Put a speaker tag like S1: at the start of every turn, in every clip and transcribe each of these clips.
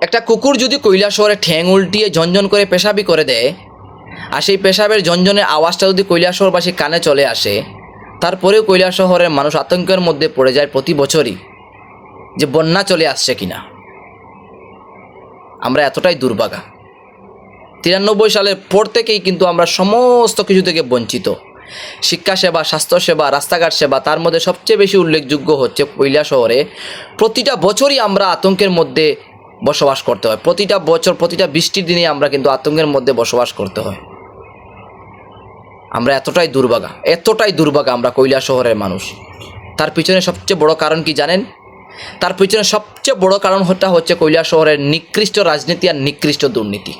S1: একটা কুকুর যদি কৈলাসহরে ঠ্যাং উল্টিয়ে ঝনঝন করে পেশাবি করে দেয়, আর সেই পেশাবের ঝনঝনের আওয়াজটা যদি কৈলাসহরবাসী কানে চলে আসে, তারপরেও কৈলাসহরের মানুষ আতঙ্কের মধ্যে পড়ে যায় প্রতি বছরই যে বন্যা চলে আসছে কিনা। আমরা এতটাই দুর্ভাগা। 93 সালের পর থেকেই কিন্তু আমরা সমস্ত কিছু থেকে বঞ্চিত। শিক্ষা সেবা, স্বাস্থ্যসেবা, রাস্তাঘাট সেবা, তার মধ্যে সবচেয়ে বেশি উল্লেখযোগ্য হচ্ছে কৈলাসহরে প্রতিটা বছরই আমরা আতঙ্কের মধ্যে বসবাস করতে হয়। প্রতিটা বছর, প্রতিটা বৃষ্টির দিনে আমরা কিন্তু আতঙ্কের মধ্যে বসবাস করতে হয়। আমরা এতটাই দুর্ভাগা আমরা কৈলাসহরের মানুষ। তার পিছনে সবচেয়ে বড় কারণ কি জানেন? তার পিছনে সবচেয়ে বড় কারণটা হচ্ছে কৈলাসহরের নিকৃষ্ট রাজনীতি আর নিকৃষ্ট দুর্নীতি।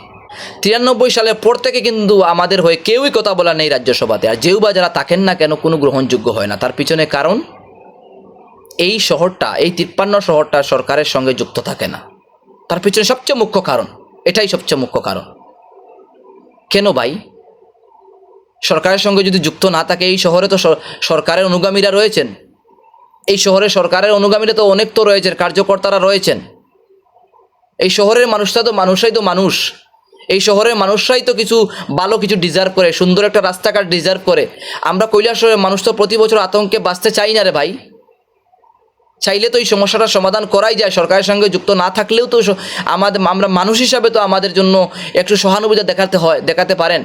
S1: 93 সালের পর থেকে কিন্তু আমাদের হয়ে কেউই কথা বলা নেই রাজ্যসভাতে, আর যেও বা যারা থাকেন না কেন কোনো গ্রহণযোগ্য হয় না। তার পিছনে কারণ এই শহরটা, এই 53 শহরটা সরকারের সঙ্গে যুক্ত থাকে না। তার পিছনে সবচেয়ে মুখ্য কারণ, এটাই সবচেয়ে মুখ্য কারণ। কেন ভাই? সরকারের সঙ্গে যদি যুক্ত না থাকে, এই শহরে তো সরকারের অনুগামীরা রয়েছেন, এই শহরে সরকারের অনুগামীরা তো অনেক তো রয়েছেন, কার্যকর্তারা রয়েছেন। এই শহরের মানুষরা তো মানুষ, এই শহরের মানুষরাই তো কিছু ভালো কিছু ডিজার্ভ করে, সুন্দর একটা রাস্তাঘাট ডিজার্ভ করে। আমরা কৈলাসহরের মানুষ তো প্রতি বছর আতঙ্কে বাঁচতে চাই না রে ভাই। চাইলে তো এই সমস্যাটার সমাধান করাই যায়, সরকারের সঙ্গে যুক্ত না থাকলেও তো আমরা মানুষ হিসাবে তো আমাদের জন্য একটু সহানুভূতি দেখাতে পারেন।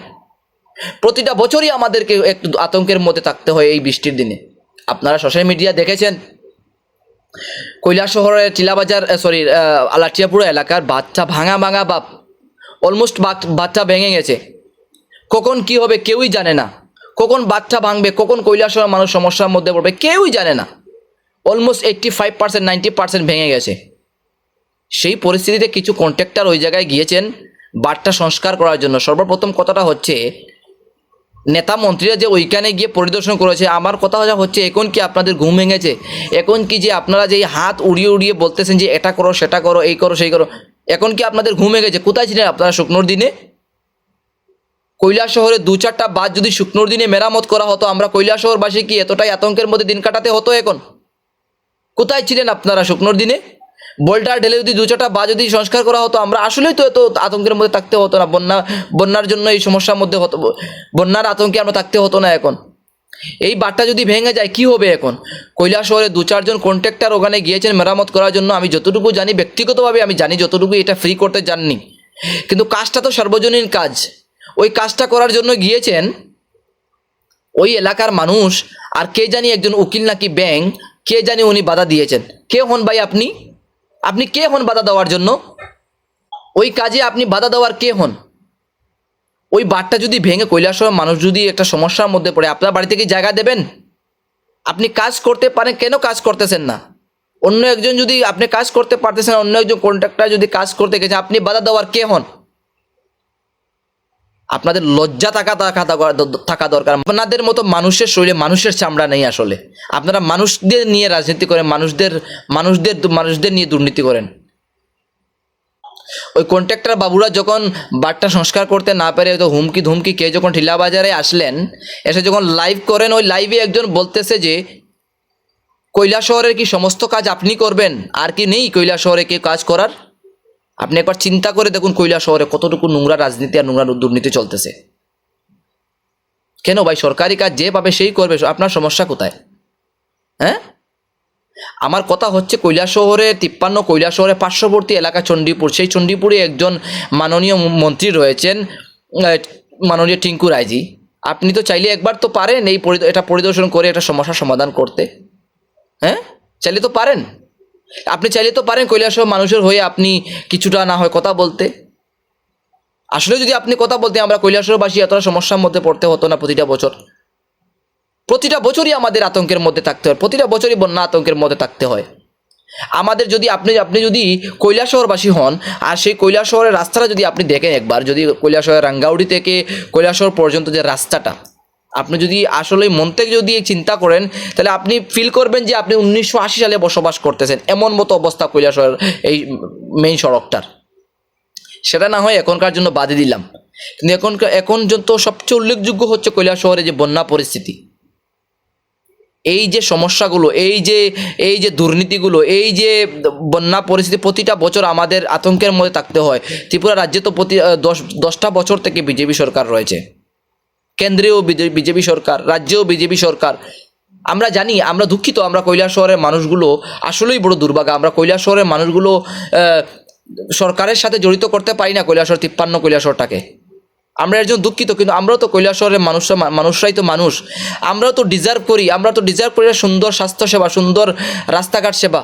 S1: প্রতিটা বছরই আমাদেরকে একটু আতঙ্কের মধ্যে থাকতে হয় এই বৃষ্টির দিনে। আপনারা সোশ্যাল মিডিয়া দেখেছেন, কৈলাসহরের টিলাবাজার আলাটিয়াপুর এলাকার বাচ্চা ভাঙা বাপ, অলমোস্ট বাচ্চা ভেঙে গেছে। কখন কি হবে কেউই জানে না, কখন বাচ্চা ভাঙবে, কখন কৈলাসহরের মানুষ সমস্যার মধ্যে পড়বে কেউই জানে না। অলমোস্ট 85% 90% ভেঙে গেছে। সেই পরিস্থিতিতে কিছু কন্ট্রাক্টর ওই জায়গায় গিয়েছেন বাঁধটা সংস্কার করার জন্য। সর্বপ্রথম কথাটা হচ্ছে, নেতা মন্ত্রীরা যে ওইখানে গিয়ে পরিদর্শন করেছে, আমার কথা হচ্ছে এখন কি আপনাদের ঘুম ভেঙেছে? এখন কি যে আপনারা যে হাত উড়িয়ে বলতেছেন যে এটা করো সেটা করো, এই করো সেই করো, এখন কি আপনাদের ঘুম ভেঙেছে? কোথায় ছিলেন আপনারা শুকনোর দিনে? কৈলাসহরে 2-4টা বাঁধ যদি শুকনোর দিনে মেরামত করা হতো, আমরা কৈলাসহরবাসী কি এতটাই আতঙ্কের মধ্যে দিন কাটাতে হতো এখন? কোথায় ছিলেন আপনারা শুকনোর দিনে? বোল্টার ঢেলে যদি 2-4টা বাঁধ যদি সংস্কার করা হতো, আমরা আসলেই তো এত আতঙ্কের মধ্যে থাকতে হতো না। বন্যার জন্য এই সমস্যার মধ্যে হতো, বন্যার আতঙ্কে আমরা থাকতে হতো না এখন। এই বাঁধটা যদি ভেঙে যায় কি হবে এখন? কৈলাসহরে 2-4 জন কন্ট্রাক্টর ওখানে গিয়েছেন মেরামত করার জন্য। আমি যতটুকু জানি, ব্যক্তিগতভাবে আমি জানি যতটুকু, এটা ফ্রি করতে যাননি, কিন্তু কাজটা তো সার্বজনীন কাজ। ওই কাজটা করার জন্য গিয়েছেন ওই এলাকার মানুষ, আর কে জানি একজন উকিল নাকি ব্যাংক, কে জানি উনি বাধা দিয়েছেন। কে হন ভাই আপনি? আপনি কে হন বাধা দেওয়ার জন্য? ওই কাজে আপনি বাধা দেওয়ার কে হন? ওই বাঁধটা যদি ভেঙে কৈলাসহরের মানুষ যদি একটা সমস্যার মধ্যে পড়ে, আপনার বাড়ি থেকে জায়গা দেবেন? আপনি কাজ করতে পারেন, কেন কাজ করতেছেন না? অন্য একজন যদি, আপনি কাজ করতে পারতেছেন, অন্য একজন কন্ট্রাক্টর যদি কাজ করতে গেছে, আপনি বাধা দেওয়ার কে হন? আপনাদের লজ্জা থাকা দরকার। আপনাদের মতো মানুষের শরীরে মানুষের চামড়া নেই আসলে। আপনারা মানুষদের নিয়ে রাজনীতি করেন, মানুষদের নিয়ে দুর্নীতি করেন। ওই কন্ট্রাক্টর বাবুরা যখন বাঁধটা সংস্কার করতে না পেরে তো হুমকি ধুমকি কে যখন টিলাবাজারে আসলেন, এসে যখন লাইভ করেন, ওই লাইভে একজন বলতেছে যে কৈলাসহরের কি সমস্ত কাজ আপনি করবেন, আর কি নেই কৈলাসহরে কেউ কাজ করার? আপনি একবার চিন্তা করে দেখুন কৈলাসহরে কতটুকু নোংরা রাজনীতি আর নোংরা দুর্নীতি চলতেছে। কেন ভাই? সরকারি কাজ যে পাবে সেই করবে, আপনার সমস্যা কোথায়? হ্যাঁ, আমার কথা হচ্ছে কৈলাসহরে 53 কৈলাসহরে পার্শ্ববর্তী এলাকা চণ্ডীপুর, সেই চণ্ডীপুরে একজন মাননীয় মন্ত্রী রয়েছেন, মাননীয় টিঙ্কু রায়জি। আপনি তো চাইলে একবার তো পারেন এটা পরিদর্শন করে একটা সমস্যার সমাধান করতে। হ্যাঁ, চাইলে তো পারেন। আপনি চাইলে তো পারেন কৈলাসহর মানুষের হয়ে আপনি কিছুটা না হয় কথা বলতে। আসলে যদি আপনি কথা বলতে, আমরা কৈলাসহরবাসী এতটা সমস্যার মধ্যে পড়তে হতো না। প্রতিটা বছরই আমাদের আতঙ্কের মধ্যে থাকতে হয়, প্রতিটা বছরই বন্যা আতঙ্কের মধ্যে থাকতে হয় আমাদের। যদি আপনি যদি কৈলাসহরবাসী হন, আর সেই কৈলাসহরের রাস্তাটা যদি আপনি দেখেন একবার, যদি কৈলাসহরের রাঙ্গাউড়ি থেকে কৈলাসহর পর্যন্ত যে রাস্তাটা, আপনি যদি আসলে মন থেকে যদি চিন্তা করেন, তাহলে আপনি ফিল করবেন যে আপনি 1980 সালে বসবাস করতেছেন। এমন মতো অবস্থা কৈলাসহরের এই মেইন সড়কটার। সেটা না হয় এখনকার জন্য বাদে দিলাম, কিন্তু এখন তো সবচেয়ে উল্লেখযোগ্য হচ্ছে কৈলাসহরে যে বন্যা পরিস্থিতি। এই যে সমস্যাগুলো, এই যে দুর্নীতিগুলো, এই যে বন্যা পরিস্থিতি, প্রতিটা বছর আমাদের আতঙ্কের মধ্যে থাকতে হয়। ত্রিপুরা রাজ্যে তো প্রতি 10টা বছর থেকে বিজেপি সরকার রয়েছে, কেন্দ্রেও বিজেপি সরকার, রাজ্যেও বিজেপি সরকার। আমরা জানি, আমরা দুঃখিত, আমরা কৈলাসহরের মানুষগুলো আসলেই বড় দুর্ভাগা। আমরা কৈলাসহরের মানুষগুলো সরকারের সাথে জড়িত করতে পারি না কৈলাসহর 53 কৈলাসহরটাকে। আমরা এর জন্য দুঃখিত, কিন্তু আমরাও তো কৈলাসহরের মানুষরাই তো মানুষ, আমরাও তো ডিজার্ভ করি। আমরা তো ডিজার্ভ করি সুন্দর স্বাস্থ্যসেবা, সুন্দর রাস্তাঘাট সেবা।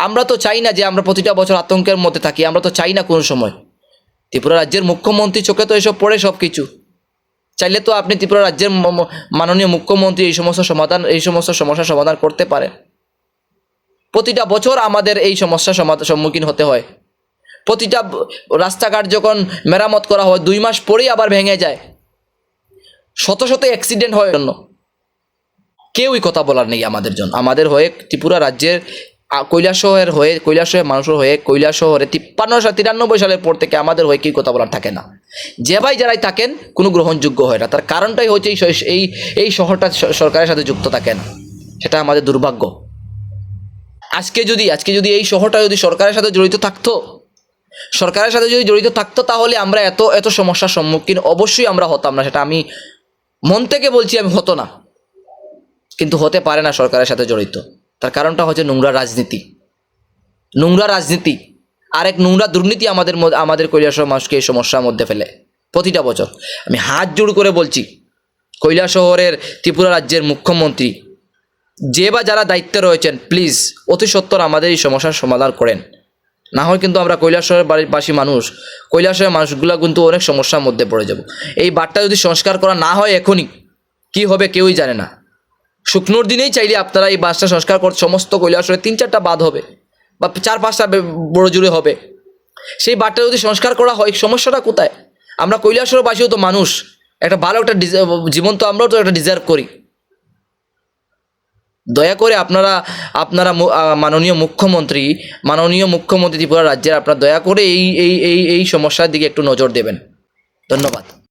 S1: আমরা তো চাই না যে আমরা প্রতিটা বছর আতঙ্কের মধ্যে থাকি, আমরা তো চাই না কোনো সময়। ত্রিপুরা রাজ্যের মুখ্যমন্ত্রী চোখে তো এসব পড়ে সব কিছু। চাইলে তো আপনি ত্রিপুরা রাজ্যের মাননীয় মুখ্যমন্ত্রী এই সমস্ত সমস্যার সমাধান করতে পারেন। প্রতিটা বছর আমাদের এই সমস্যার সম্মুখীন হতে হয়। প্রতিটা রাস্তাঘাট যখন মেরামত করা হয় 2 মাস পরেই আবার ভেঙে যায়। শত শত অ্যাক্সিডেন্ট হয় জন্য কেউই কথা বলার নেই আমাদের জন্য। আমাদের হয়ে ত্রিপুরা রাজ্যের কৈলাসহরের মানুষের হয়ে কৈলাসহরে 93 সালের পর থেকে আমাদের হয়ে কেউ কথা বলার থাকে না। যে ভাই যারাই থাকেন কোনো গ্রহণযোগ্য হয় না। তার কারণটাই হচ্ছে এই শহরটা সরকারের সাথে যুক্ত থাকে না। সেটা আমাদের দুর্ভাগ্য। আজকে যদি এই শহরটা যদি সরকারের সাথে জড়িত থাকতো তাহলে আমরা এত সমস্যার সম্মুখীন অবশ্যই আমরা হতাম না। সেটা আমি মন থেকে বলছি, আমি হতো না। কিন্তু হতে পারে না সরকারের সাথে জড়িত। তার কারণটা হচ্ছে নোংরা রাজনীতি আর এক নোংরা দুর্নীতি আমাদের কৈলাসহর মানুষকে এই সমস্যার মধ্যে ফেলে প্রতিটা বছর। আমি হাত জোড় করে বলছি, কৈলাসহরের ত্রিপুরা রাজ্যের মুখ্যমন্ত্রী যে বা যারা দায়িত্বে রয়েছেন, প্লিজ অতি সত্বর আমাদের এই সমস্যার সমাধান করেন। না হয় কিন্তু আমরা কৈলাসহরের কৈলাসহরের মানুষগুলো কিন্তু অনেক সমস্যার মধ্যে পড়ে যাব। এই বাঁধটা যদি সংস্কার করা না হয় এখনই, কি হবে কেউই জানে না। শুকনোর দিনেই চাইলে আপনারা এই বাঁধটা সংস্কার করতে সমস্ত কৈলাসহরে 3-4টা বাঁধ হবে বা 4-5টা বড় জুড়ে হবে। সেই বাঁধটা যদি সংস্কার করা হয়, সমস্যাটা কোথায়? আমরা কৈলাসহরবাসীও তো মানুষ, একটা ভালো একটা জীবন তো আমরাও তো একটা ডিজার্ভ করি। দয়া করে আপনারা মাননীয় মুখ্যমন্ত্রী ত্রিপুরা রাজ্যের, আপনারা দয়া করে এই সমস্যার দিকে একটু নজর দেবেন। ধন্যবাদ।